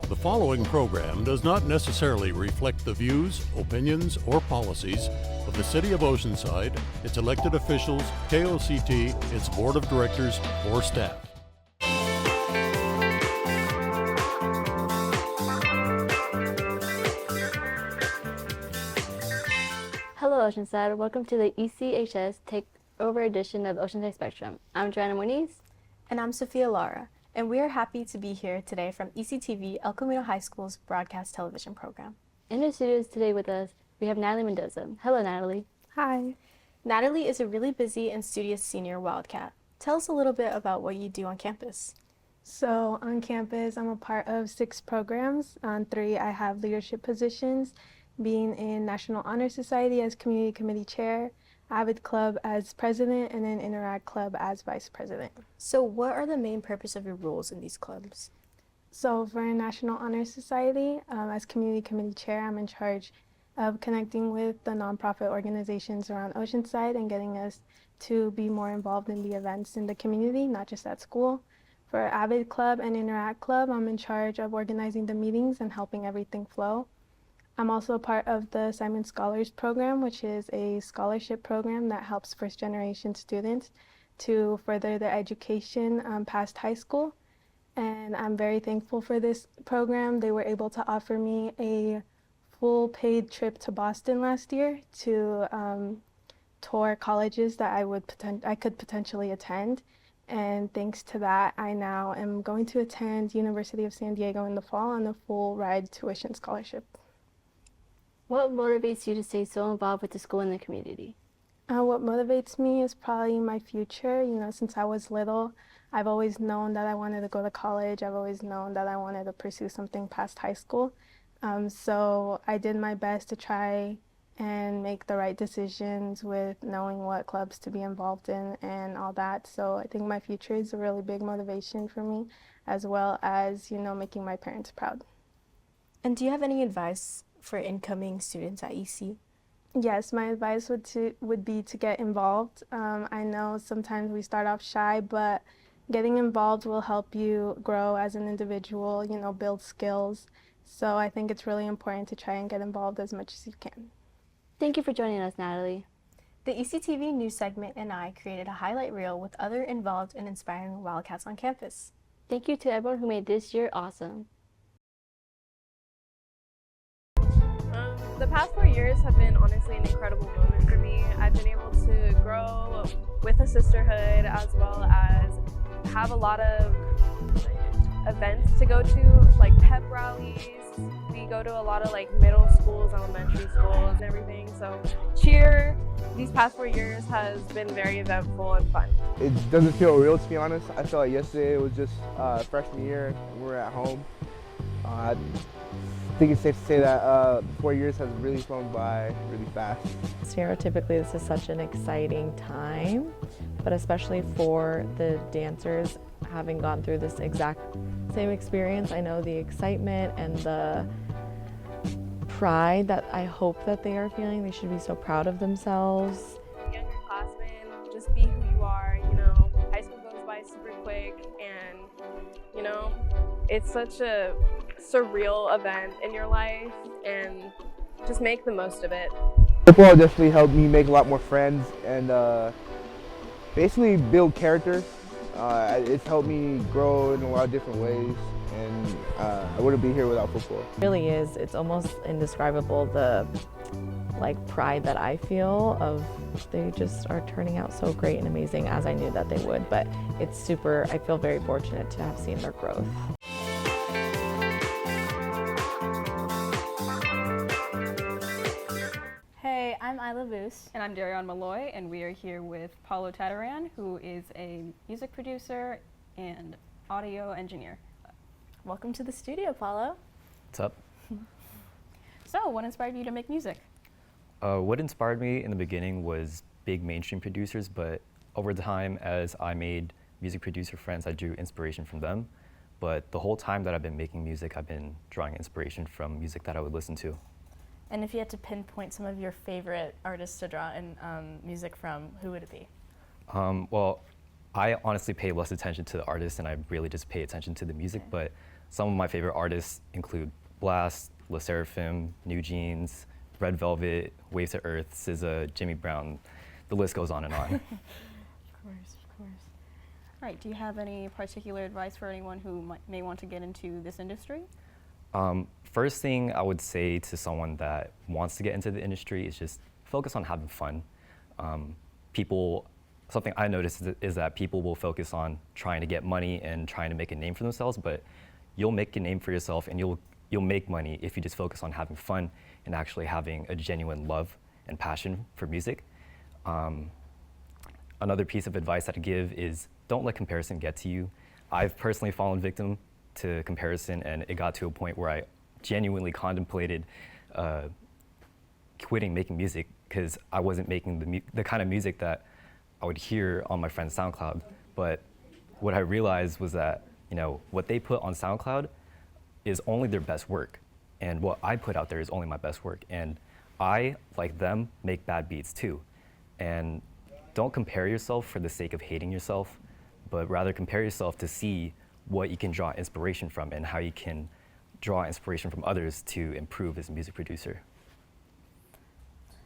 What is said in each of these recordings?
The following program does not necessarily reflect the views, opinions, or policies of the City of Oceanside, its elected officials, KOCT, its board of directors, or staff. Hello Oceanside, welcome to the ECHS Takeover edition of Oceanside Spectrum. I'm Joanna Muniz. And I'm Sophia Lara, and we are happy to be here today from ECTV, El Camino High School's broadcast television program. In the studios today with us, we have Natalie Mendoza. Hello Natalie. Hi. Natalie is a really busy and studious senior Wildcat. Tell us a little bit about what you do on campus. So on campus, I'm a part of 6 programs. On 3, I have leadership positions, being in National Honor Society as Community Committee Chair, Avid Club as President, and then Interact Club as Vice President. So what are the main purpose of your roles in these clubs? So for National Honor Society, as Community Committee Chair, I'm in charge of connecting with the nonprofit organizations around Oceanside and getting us to be more involved in the events in the community, not just at school. For Avid Club and Interact Club, I'm in charge of organizing the meetings and helping everything flow. I'm also a part of the Simon Scholars Program, which is a scholarship program that helps first-generation students to further their education past high school. And I'm very thankful for this program. They were able to offer me a full paid trip to Boston last year to tour colleges that I could potentially attend. And thanks to that, I now am going to attend University of San Diego in the fall on a full ride tuition scholarship. What motivates you to stay so involved with the school and the community? What motivates me is probably my future. You know, since I was little, I've always known that I wanted to go to college. I've always known that I wanted to pursue something past high school. So I did my best to try and make the right decisions with knowing what clubs to be involved in and all that. So I think my future is a really big motivation for me, as well as, you know, making my parents proud. And do you have any advice for incoming students at EC? Yes, my advice would be to get involved. I know sometimes we start off shy, but getting involved will help you grow as an individual, you know, build skills. So I think it's really important to try and get involved as much as you can. Thank you for joining us, Natalie. The ECTV news segment and I created a highlight reel with other involved and inspiring Wildcats on campus. Thank you to everyone who made this year awesome. The past 4 years have been honestly an incredible moment for me. I've been able to grow with a sisterhood as well as have a lot of events to go to, like pep rallies. We go to a lot of like middle schools, elementary schools and everything. So cheer these past 4 years has been very eventful and fun. It doesn't feel real, to be honest. I felt like yesterday it was just freshman year. We were at home. I think it's safe to say that 4 years has really flown by really fast. Stereotypically, this is such an exciting time, but especially for the dancers having gone through this exact same experience, I know the excitement and the pride that I hope that they are feeling. They should be so proud of themselves. Younger classmen, just be who you are, you know. High school goes by super quick and, you know, it's such a surreal event in your life and just make the most of it. Football definitely helped me make a lot more friends and basically build character. It's helped me grow in a lot of different ways, and I wouldn't be here without football. It really is. It's almost indescribable, the pride that I feel of they just are turning out so great and amazing, as I knew that they would. But it's super, I feel very fortunate to have seen their growth. Hey, I'm Isla Voos. And I'm Darion Malloy, and we are here with Paulo Tataran, who is a music producer and audio engineer. Welcome to the studio, Paulo. What's up? So, what inspired you to make music? What inspired me in the beginning was big mainstream producers, but over time, as I made music producer friends, I drew inspiration from them. But the whole time that I've been making music, I've been drawing inspiration from music that I would listen to. And if you had to pinpoint some of your favorite artists to draw in music from, who would it be? Well, I honestly pay less attention to the artist and I really just pay attention to the music, but some of my favorite artists include Blast, Le Seraphim, New Jeans, Red Velvet, Waves to Earth, SZA, Jimmy Brown. The list goes on and on. Of course, of course. All right, do you have any particular advice for anyone who may want to get into this industry? First thing I would say to someone that wants to get into the industry is just focus on having fun. Something I noticed is that people will focus on trying to get money and trying to make a name for themselves, but you'll make a name for yourself and you'll make money if you just focus on having fun and actually having a genuine love and passion for music. Another piece of advice I'd give is don't let comparison get to you. I've personally fallen victim to comparison, and it got to a point where I genuinely contemplated quitting making music because I wasn't making the kind of music that I would hear on my friend's SoundCloud. But what I realized was that, what they put on SoundCloud is only their best work, and what I put out there is only my best work. And I, like them, make bad beats too. And don't compare yourself for the sake of hating yourself, but rather compare yourself to see what you can draw inspiration from and how you can draw inspiration from others to improve as a music producer.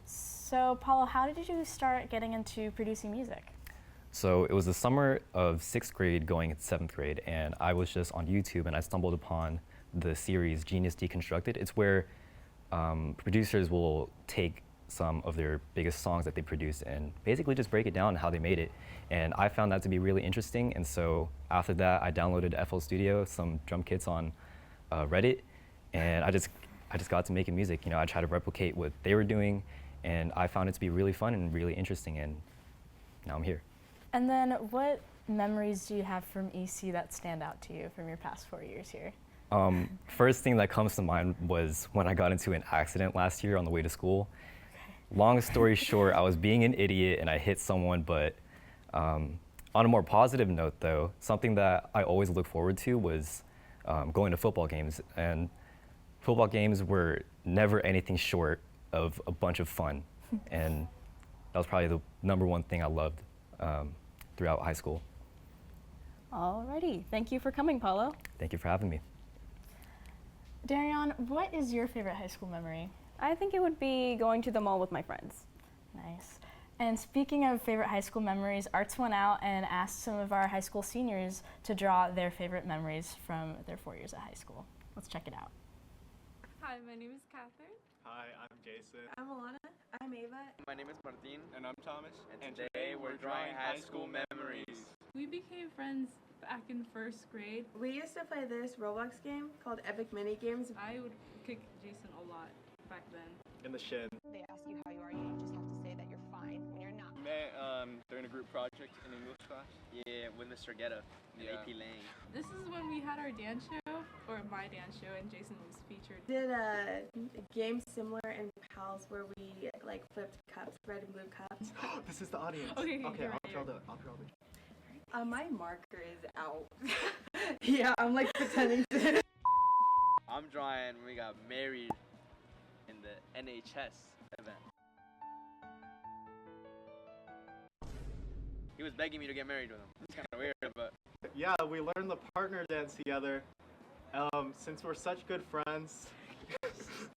So, Paulo, how did you start getting into producing music? So it was the summer of 6th grade going into 7th grade, and I was just on YouTube and I stumbled upon the series Genius Deconstructed. It's where producers will take some of their biggest songs that they produce and basically just break it down how they made it. And I found that to be really interesting, and so after that I downloaded FL Studio, some drum kits on Reddit, and I just got to making music. I tried to replicate what they were doing, and I found it to be really fun and really interesting, and now I'm here. And then what memories do you have from EC that stand out to you from your past 4 years here? First thing that comes to mind was when I got into an accident last year on the way to school. Long story short, I was being an idiot and I hit someone, but on a more positive note though, something that I always look forward to was going to football games. And football games were never anything short of a bunch of fun. And that was probably the number one thing I loved throughout high school. Alrighty, thank you for coming, Paulo. Thank you for having me. Darion, what is your favorite high school memory? I think it would be going to the mall with my friends. Nice. And speaking of favorite high school memories, Arts went out and asked some of our high school seniors to draw their favorite memories from their 4 years at high school. Let's check it out. Hi, my name is Catherine. Hi, I'm Jason. I'm Alana. I'm Ava. My name is Martin. And I'm Thomas. And today we're drawing high school memories. We became friends back in 1st grade. We used to play this Roblox game called Epic Mini Games. I would kick Jason a lot back then. In the shin. They ask you how you are, you just have to say that you're fine when you're not. Met during a group project in English class. Yeah, with Mr. Guetta and AP Lang. This is when we had our dance show, or my dance show, and Jason was featured. Did a game similar in Pals where we flipped cups, red and blue cups. This is the audience. Okay, I'll draw the. My marker is out. Yeah, I'm pretending to. I'm drawing when we got married in the NHS event. He was begging me to get married with him. It's kind of weird, but... Yeah, we learned the partner dance together. Since we're such good friends.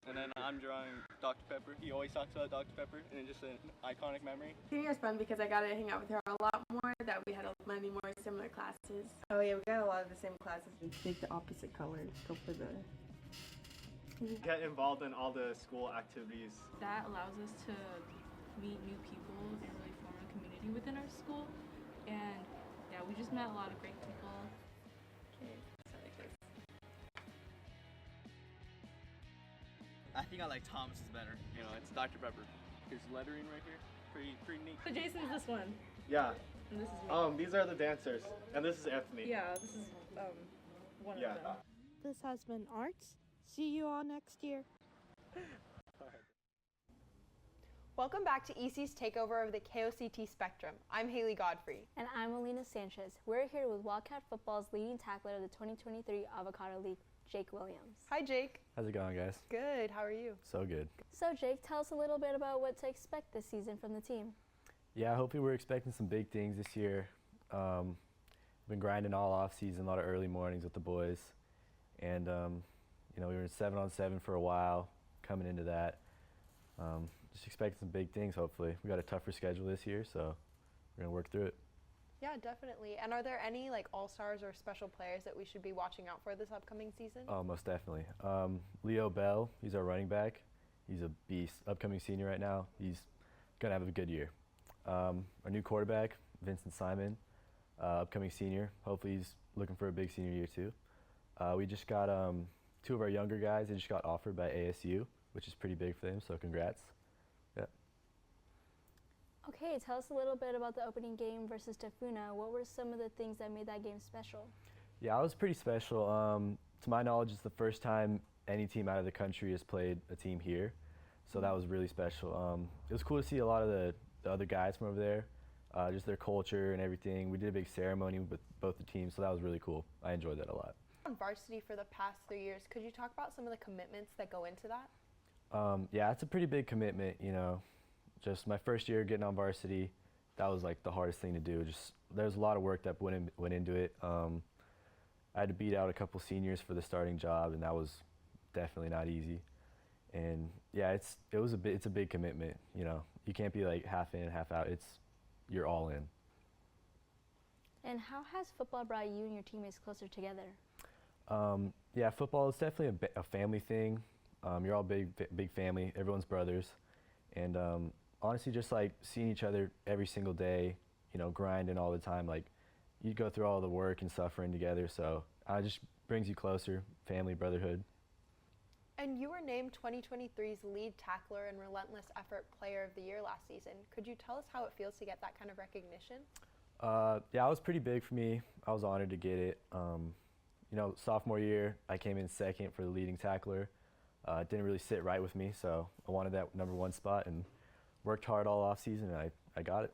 And then I'm drawing Dr. Pepper. He always talks about Dr. Pepper, and it's just an iconic memory. Senior was fun because I got to hang out with her a lot more, that we had many more similar classes. Oh yeah, we got a lot of the same classes. Take the opposite colors, go for the... Get involved in all the school activities. That allows us to meet new people and really form a community within our school. And yeah, we just met a lot of great people. Okay, so like this. I think I like Thomas's better. It's Dr. Pepper. His lettering right here, pretty neat. So Jason's this one. Yeah. And this is me. These are the dancers, and this is Anthony. Yeah, this is one of them. This has been Arts. See you all next year. Welcome back to EC's takeover of the KOCT Spectrum. I'm Haley Godfrey. And I'm Alina Sanchez. We're here with Wildcat Football's leading tackler of the 2023 Avocado League, Jake Williams. Hi, Jake. How's it going, guys? Good. How are you? So good. So, Jake, tell us a little bit about what to expect this season from the team. Yeah, hopefully we're expecting some big things this year. Been grinding all off season, a lot of early mornings with the boys. And you know, we were in 7-on-7 for a while coming into that. Just expecting some big things, hopefully. We got a tougher schedule this year, so we're gonna work through it. Yeah, definitely. And are there any like all-stars or special players that we should be watching out for this upcoming season? Oh, most definitely. Leo Bell, he's our running back. He's a beast, upcoming senior right now. He's gonna have a good year. Our new quarterback, Vincent Simon, upcoming senior. Hopefully he's looking for a big senior year too. We just got 2 of our younger guys, they just got offered by ASU, which is pretty big for them, so congrats. Yeah. Okay, tell us a little bit about the opening game versus Tafuna. What were some of the things that made that game special? Yeah, it was pretty special. To my knowledge, it's the first time any team out of the country has played a team here, so that was really special. It was cool to see a lot of the other guys from over there, just their culture and everything. We did a big ceremony with both the teams, so that was really cool. I enjoyed that a lot. On varsity for the past 3 years, could you talk about some of the commitments that go into that? Yeah, it's a pretty big commitment, you know. Just my first year getting on varsity, that was like the hardest thing to do. Just there's a lot of work that went into it. I had to beat out a couple seniors for the starting job, and that was definitely not easy. And yeah, it's a big commitment. You know, you can't be like half in, half out. You're all in. And how has football brought you and your teammates closer together? Yeah, football is definitely a family thing. You're all big family. Everyone's brothers, and honestly, just like seeing each other every single day, you know, grinding all the time. Like you go through all the work and suffering together, so it just brings you closer. Family, brotherhood. And you were named 2023's lead tackler and relentless effort player of the year last season. Could you tell us how it feels to get that kind of recognition? Yeah, it was pretty big for me. I was honored to get it. You know, sophomore year, I came in second for the leading tackler. It didn't really sit right with me, so I wanted that #1 spot and worked hard all off season, and I got it.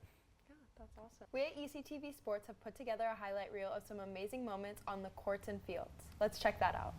Yeah, that's awesome. We at ECTV Sports have put together a highlight reel of some amazing moments on the courts and fields. Let's check that out.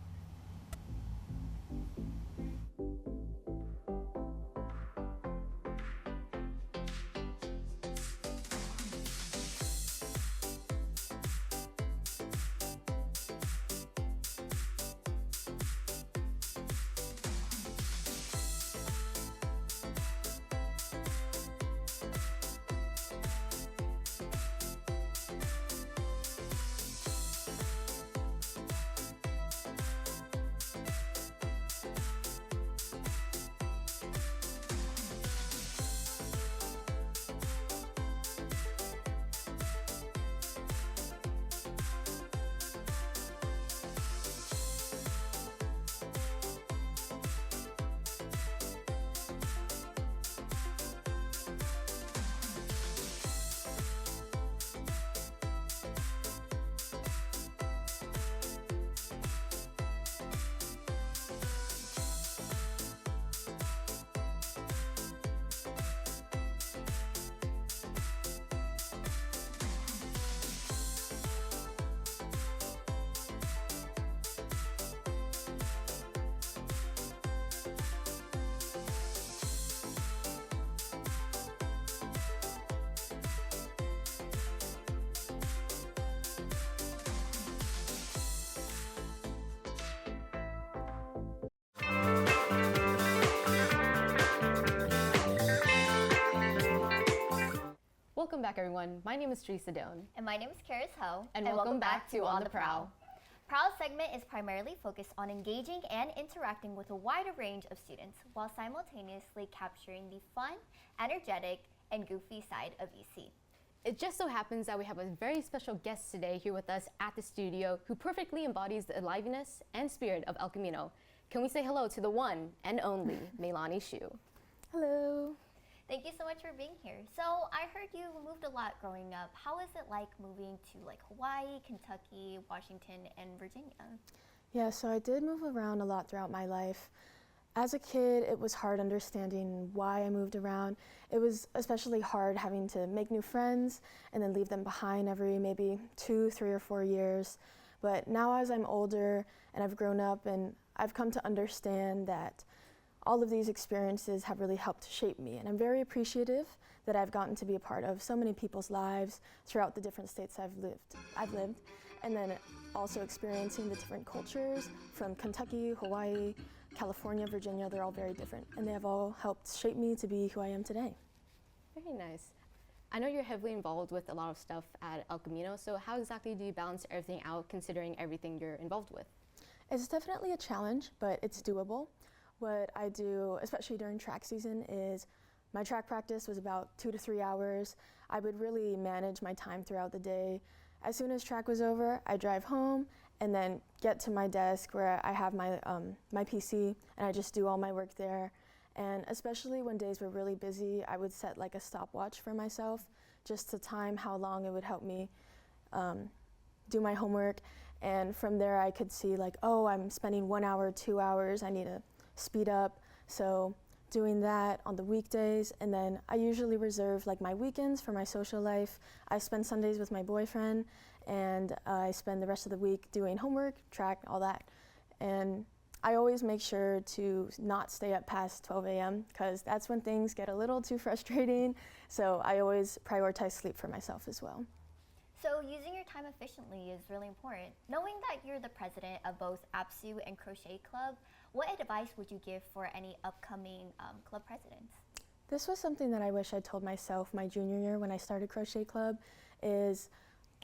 Welcome back, everyone. My name is Teresa Doan. And my name is Karis Ho. And welcome back to On the Prowl. Prowl segment is primarily focused on engaging and interacting with a wider range of students while simultaneously capturing the fun, energetic, and goofy side of EC. It just so happens that we have a very special guest today here with us at the studio who perfectly embodies the aliveness and spirit of El Camino. Can we say hello to the one and only Meilani Shu? Hello. Thank you so much for being here. So I heard you moved a lot growing up. How is it like moving to like Hawaii, Kentucky, Washington, and Virginia? Yeah, so I did move around a lot throughout my life. As a kid, it was hard understanding why I moved around. It was especially hard having to make new friends and then leave them behind every maybe 2, 3, or 4 years. But now as I'm older and I've grown up and I've come to understand that all of these experiences have really helped shape me, and I'm very appreciative that I've gotten to be a part of so many people's lives throughout the different states I've lived. and then also experiencing the different cultures from Kentucky, Hawaii, California, Virginia. They're all very different, and they have all helped shape me to be who I am today. Very nice. I know you're heavily involved with a lot of stuff at El Camino, so how exactly do you balance everything out considering everything you're involved with? It's definitely a challenge, but it's doable. What I do, especially during track season, is my track practice was about 2 to 3 hours. I would really manage my time throughout the day. As soon as track was over, I drive home and then get to my desk where I have my PC, and I just do all my work there. And especially when days were really busy, I would set like a stopwatch for myself just to time how long it would help me do my homework. And from there I could see like, oh, I'm spending 1 hour, 2 hours, I need to speed up. So doing that on the weekdays, and then I usually reserve like my weekends for my social life. I spend Sundays with my boyfriend, and I spend the rest of the week doing homework, track, all that. And I always make sure to not stay up past 12 a.m. because that's when things get a little too frustrating. So I always prioritize sleep for myself as well. So using your time efficiently is really important. Knowing that you're the president of both APSU and Crochet Club, what advice would you give for any upcoming club presidents? This was something that I wish I told myself my junior year when I started Crochet Club, is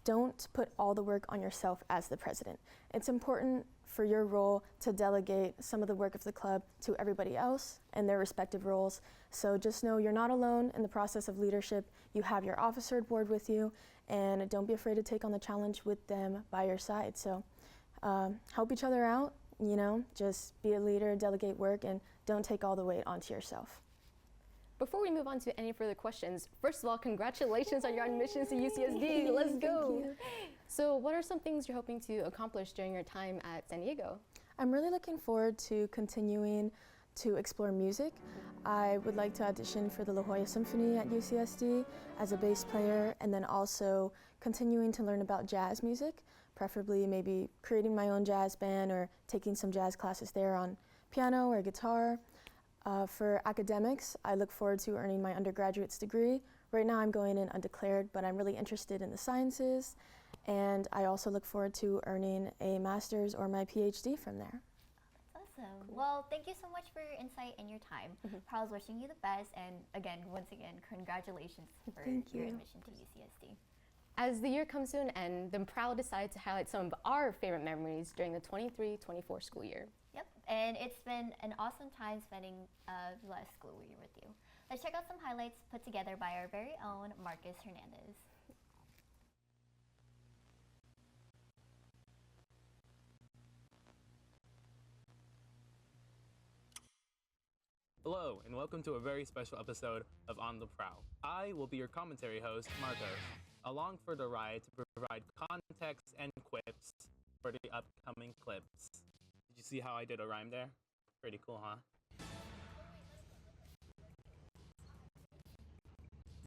don't put all the work on yourself as the president. It's important for your role to delegate some of the work of the club to everybody else and their respective roles. So just know you're not alone in the process of leadership. You have your officer board with you, and don't be afraid to take on the challenge with them by your side. So help each other out, you know, just be a leader, delegate work, and don't take all the weight onto yourself. Before we move on to any further questions, first of all, congratulations on your admissions to UCSD. Let's go. So what are some things you're hoping to accomplish during your time at San Diego? I'm really looking forward to continuing to explore music. I would like to audition for the La Jolla Symphony at UCSD as a bass player, and then also continuing to learn about jazz music, preferably maybe creating my own jazz band or taking some jazz classes there on piano or guitar. For academics, I look forward to earning my undergraduate's degree. Right now I'm going in undeclared, but I'm really interested in the sciences, and I also look forward to earning a master's or my PhD from there. Awesome. Cool. Well, thank you so much for your insight and your time. Paul's wishing you the best, and once again, congratulations for your admission to UCSD. As the year comes to an end, I'm proud to decide to highlight some of our favorite memories during the 23-24 school year. Yep, and it's been an awesome time spending the last school year with you. Let's check out some highlights put together by our very own Marcus Hernandez. Hello, and welcome to a very special episode of On the Prowl. I will be your commentary host, Marco, along for the ride to provide context and quips for the upcoming clips. Did you see how I did a rhyme there? Pretty cool, huh?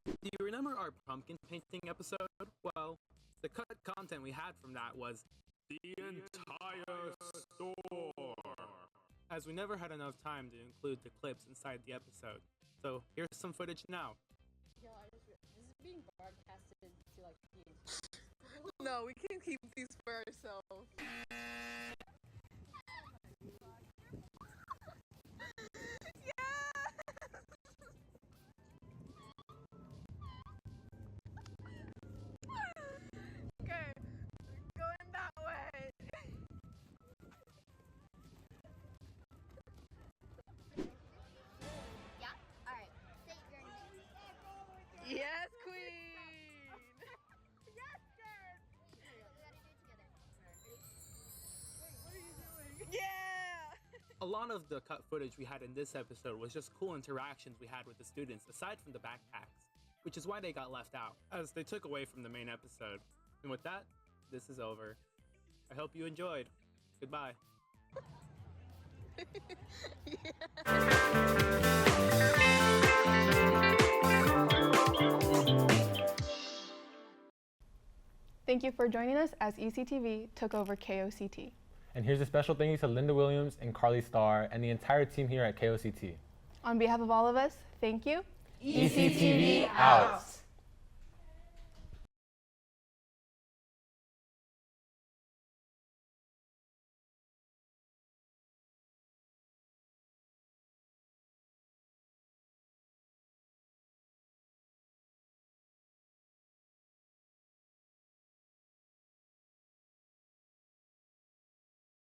Do you remember our pumpkin painting episode? Well, the cut content we had from that was the entire store, as we never had enough time to include the clips inside the episode. So here's some footage now. Yo, this is being broadcasted to like the No, we can keep these for ourselves. Okay, going that way. Yeah? Alright. Say your name. Yes, queen! Yes, sir! We gotta do it together. What are you doing? Yeah! A lot of the cut footage we had in this episode was just cool interactions we had with the students aside from the backpacks, which is why they got left out, as they took away from the main episode. And with that, this is over. I hope you enjoyed. Goodbye. Thank you for joining us as ECTV took over KOCT. And here's a special thank you to Linda Williams and Carly Starr and the entire team here at KOCT. On behalf of all of us, thank you. ECTV out.